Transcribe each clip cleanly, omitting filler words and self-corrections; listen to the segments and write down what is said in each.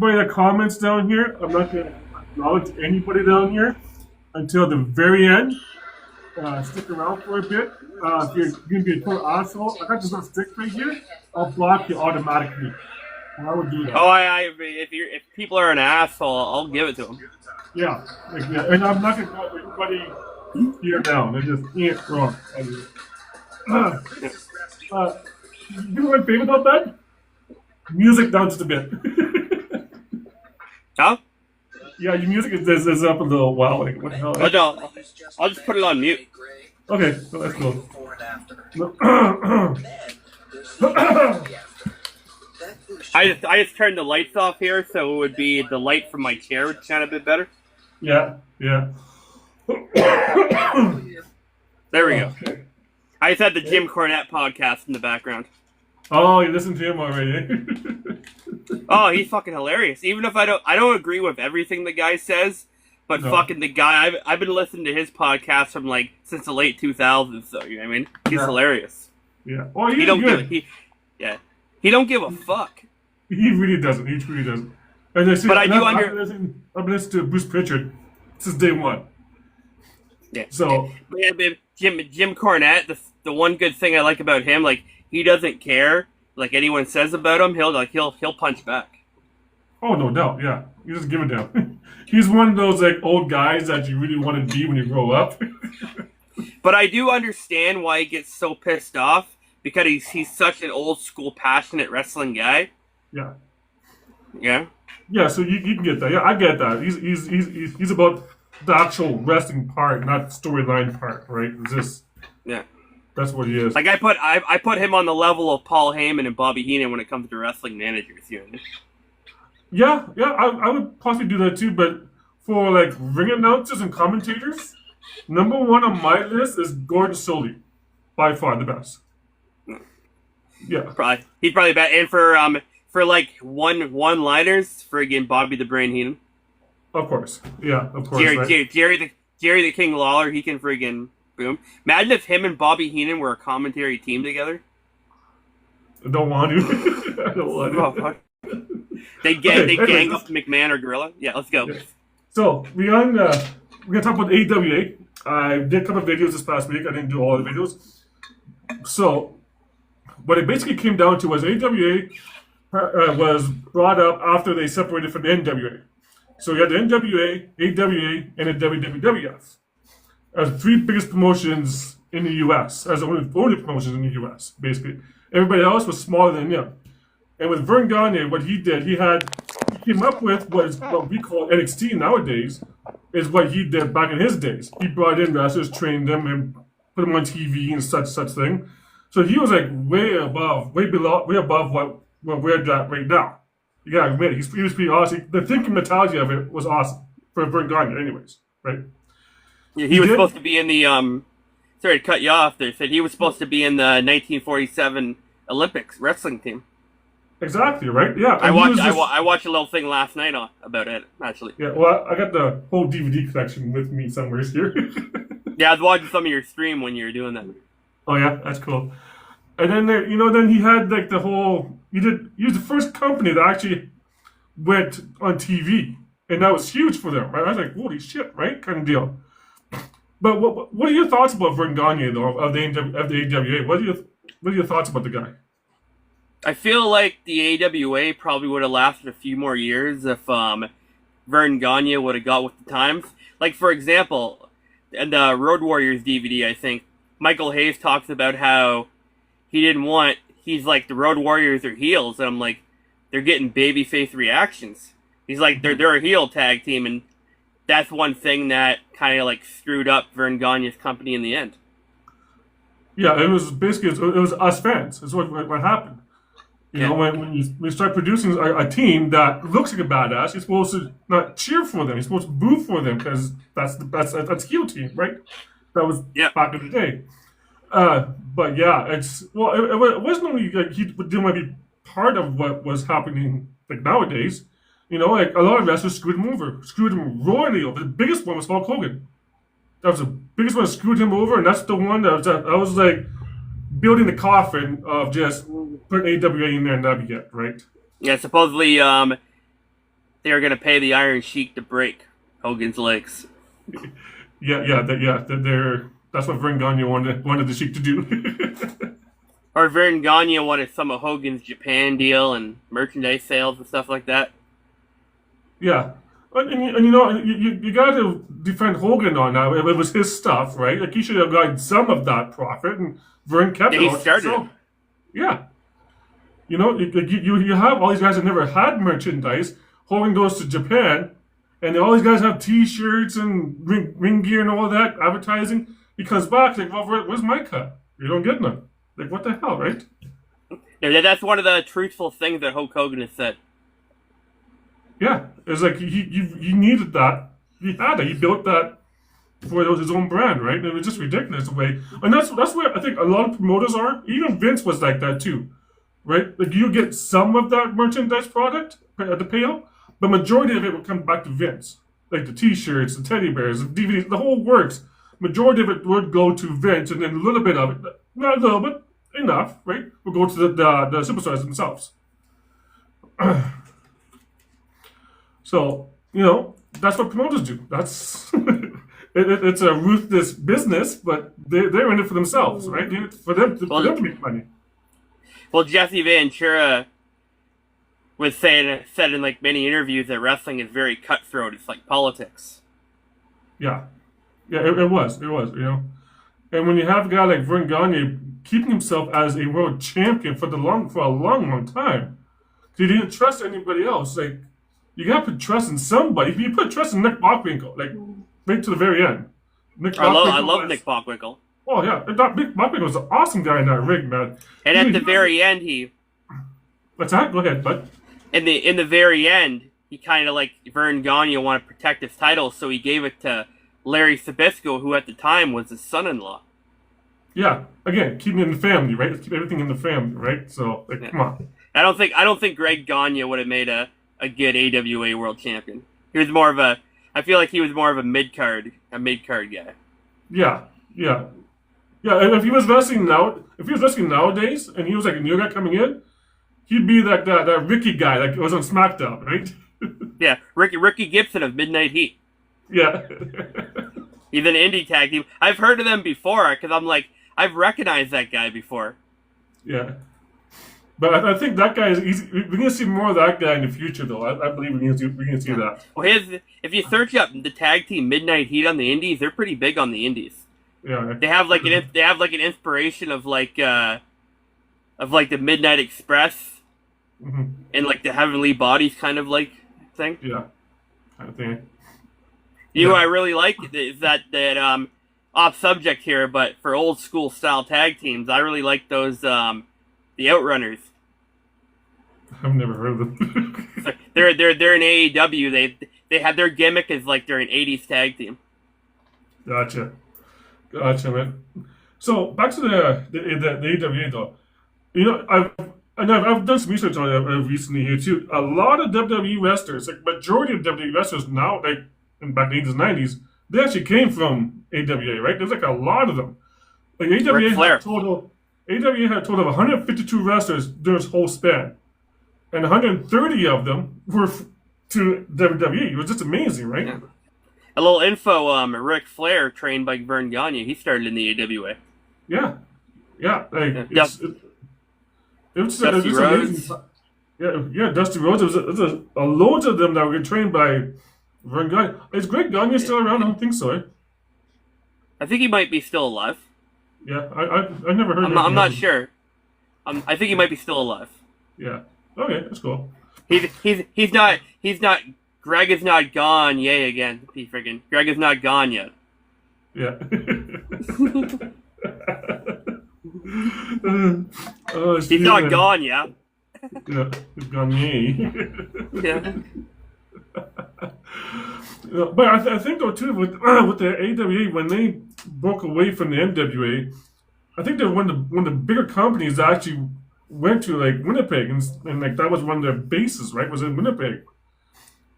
Anybody that comments down here, I'm not going to acknowledge anybody down here until the very end. Stick around for a bit. If you're going to be a total asshole, I got this little stick right here. I'll block you automatically. I would do that. Oh, if people are an asshole, I'll give it to them. Yeah, and I'm not going to call everybody here now. They just ain't wrong. You know my favorite about that? Music down just a bit. Huh? Yeah, your music is up a little while. Like, what the hell? Oh, no, I'll just put it on mute. Okay, so that's cool. I just turned the lights off here, so it would be the light from my chair would shine a bit better. Yeah. There we go. Okay. I just had the Jim Cornette podcast in the background. Oh, you listened to him already? Oh, he's fucking hilarious. Even if I don't agree with everything the guy says, but fucking the guy, I've been listening to his podcast from since the late 2000s. So you know what I mean, he's hilarious. Yeah. Well, he don't good. He don't give a fuck. He really doesn't. He truly doesn't. And I've been listening to Bruce Pritchard since day one. Yeah. So Jim Cornette, the one good thing I like about him, he doesn't care. Anyone says about him, he'll punch back. Oh, no doubt, yeah. You just give it down. He's one of those old guys that you really want to be when you grow up. But I do understand why he gets so pissed off, because he's such an old school, passionate wrestling guy. Yeah. Yeah. Yeah, so you can get that. Yeah, I get that. He's about the actual wrestling part, not the storyline part, right? It's just that's what he is. I put him on the level of Paul Heyman and Bobby Heenan when it comes to wrestling managers. You know? Yeah, I would possibly do that too, but for ring announcers and commentators, number one on my list is Gordon Solie, by far the best. Yeah, he's probably bad. And for one-liners, friggin' Bobby the Brain Heenan. Of course, yeah, of course. Jerry the King Lawler, he can friggin' boom. Imagine if him and Bobby Heenan were a commentary team together. I don't want to. I don't want to. They gang up McMahon or Gorilla. Yeah, let's go. Yeah. So we're gonna talk about AWA. I did a couple of videos this past week. I didn't do all the videos. So what it basically came down to was AWA was brought up after they separated from the NWA. So you had the NWA, AWA, and the WWF as the three biggest promotions in the U.S. as the only promotions in the U.S. Basically, everybody else was smaller than them. And with Vern Gagne, what he did, he came up with what we call NXT nowadays, is what he did back in his days. He brought in wrestlers, trained them, and put them on TV and such thing. So he was way above what we're at right now. You gotta admit, he was pretty awesome. The thinking mentality of it was awesome for Vern Gagne, anyways, right? Yeah, he was supposed to be in the sorry to cut you off there. Said he was supposed to be in the 1947 Olympics wrestling team. Exactly, right? Yeah. I watched a little thing last night about it, actually. Yeah, well, I got the whole DVD collection with me somewhere here. Yeah, I was watching some of your stream when you were doing that. Oh yeah, that's cool. And then then he had the whole. He was the first company that actually went on TV, and that was huge for them, right? I was like, holy shit, right? Kind of deal. But what are your thoughts about Vern Gagne though of the AWA? What are your thoughts about the guy? I feel like the AWA probably would have lasted a few more years if Vern Gagne would have got with the times. For example, in the Road Warriors DVD, I think Michael Hayes talks about how he's like, the Road Warriors are heels, and I'm like, they're getting babyface reactions. He's like, they're a heel tag team, and that's one thing that kind of screwed up Vern Gagne's company in the end. Yeah, it was basically it was us fans. That's what happened. You know, when you start producing a team that looks like a badass, you're supposed to not cheer for them. You're supposed to boo for them because that's heel team, right? That was back in the day. But yeah, it wasn't only he didn't want to be part of what was happening nowadays. You know, a lot of wrestlers screwed him royally over. The biggest one was Hulk Hogan. That was the biggest one that screwed him over, and that's the one that was building the coffin of just putting AWA in there and that'd be it, right? Yeah, supposedly they were going to pay the Iron Sheik to break Hogan's legs. That's what Vern Gagne wanted the Sheik to do. Or Vern Gagne wanted some of Hogan's Japan deal and merchandise sales and stuff like that. Yeah. And you know, you got to defend Hogan on that. It was his stuff, right? Like, he should have gotten some of that profit, and Vern kept it. He started it. Yeah. You know, you have all these guys that never had merchandise. Hogan goes to Japan, and all these guys have T-shirts and ring gear and all that, advertising. He comes back, like, well, where's my cut? You don't get none. Like, what the hell, right? Yeah, that's one of the truthful things that Hulk Hogan has said. Yeah, it's like he needed that. He had it. He built that for his own brand, right? And it was just ridiculous the way. And that's where I think a lot of promoters are. Even Vince was like that too, right? Like, you get some of that merchandise product at the payout, but majority of it would come back to Vince. Like the T-shirts, the teddy bears, the DVDs, the whole works. Majority of it would go to Vince, and then a little bit of it, not a little bit, enough, right? Would go to the superstars themselves. So, you know, that's what promoters do. That's it's a ruthless business, but they're in it for themselves, right? For them to make money. Well, Jesse Ventura said in like many interviews that wrestling is very cutthroat. It's like politics. Yeah, it was, you know. And when you have a guy like Vern Gagne keeping himself as a world champion for a long time, he didn't trust anybody else. Like, you have to put trust in somebody. You put trust in Nick Bockwinkel, like, right to the very end. I love Nick Bockwinkel. Oh yeah, Nick Bockwinkel was an awesome guy in that ring, man. And at the very end, he. What's that? Go ahead, bud. In the very end, he kind of like Vern Gagne wanted to protect his title, so he gave it to Larry Sabisco, who at the time was his son-in-law. Yeah, again, keeping it in the family, right? Let's keep everything in the family, right? So, like, yeah. Come on. I don't think Greg Gagne would have made a good AWA world champion. He was more of a. I feel like he was more of a mid card guy. Yeah. And if he was wrestling nowadays, and he was like a new guy coming in, he'd be like that Ricky guy that was on SmackDown, right? Yeah, Ricky Gibson of Midnight Heat. Yeah. He's an indie tag team. I've heard of them before because I'm like, I've recognized that guy before. Yeah. But I think that guy is. We're going to see more of that guy in the future, though. I believe we're going to see that. Well, if you search up the tag team Midnight Heat on the Indies, they're pretty big on the Indies. Yeah. They have like an inspiration of like the Midnight Express, and like the Heavenly Bodies kind of like thing. Yeah. Kind of thing. You know, I really like is that off subject here, but for old school style tag teams, I really like those the Outrunners. I've never heard of them. So they're in AEW. They have their gimmick is like they're an '80s tag team. Gotcha, man. So back to the AWA though. You know, I've done some research on it recently here too. A lot of WWE wrestlers, like majority of WWE wrestlers now, like back in the 80s and 90s, they actually came from AWA, right? There's like a lot of them. Like AWA had a total of 152 wrestlers during its whole span, and 130 of them were to WWE. It was just amazing, right? Yeah. A little info: Ric Flair, trained by Vern Gagne, he started in the AWA. Yeah. Like it was Dusty Rhodes. amazing. Yeah, Dusty Rhodes. There's a loads of them that were trained by Vern Gagne. Is Greg Gagne still around? I don't think so. I think he might be still alive. Yeah, I never heard. I'm not sure. I think he might be still alive. Yeah. Okay, that's cool. He's not. Greg is not gone. Yay again. Greg is not gone yet. Yeah. He's not gone yet. Yeah, he's gone. Yay. Yeah. But I think though too with the AWA when they broke away from the NWA, I think they're one of the bigger companies that actually went to like Winnipeg and like that was one of their bases, right? Was in Winnipeg,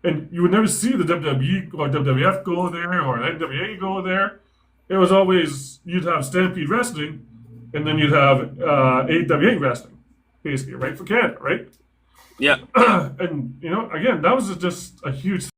and you would never see the WWE or WWF go there or NWA go there. It was always you'd have Stampede Wrestling, and then you'd have AWA Wrestling, basically, right, for Canada, right? Yeah. And again, that was just a huge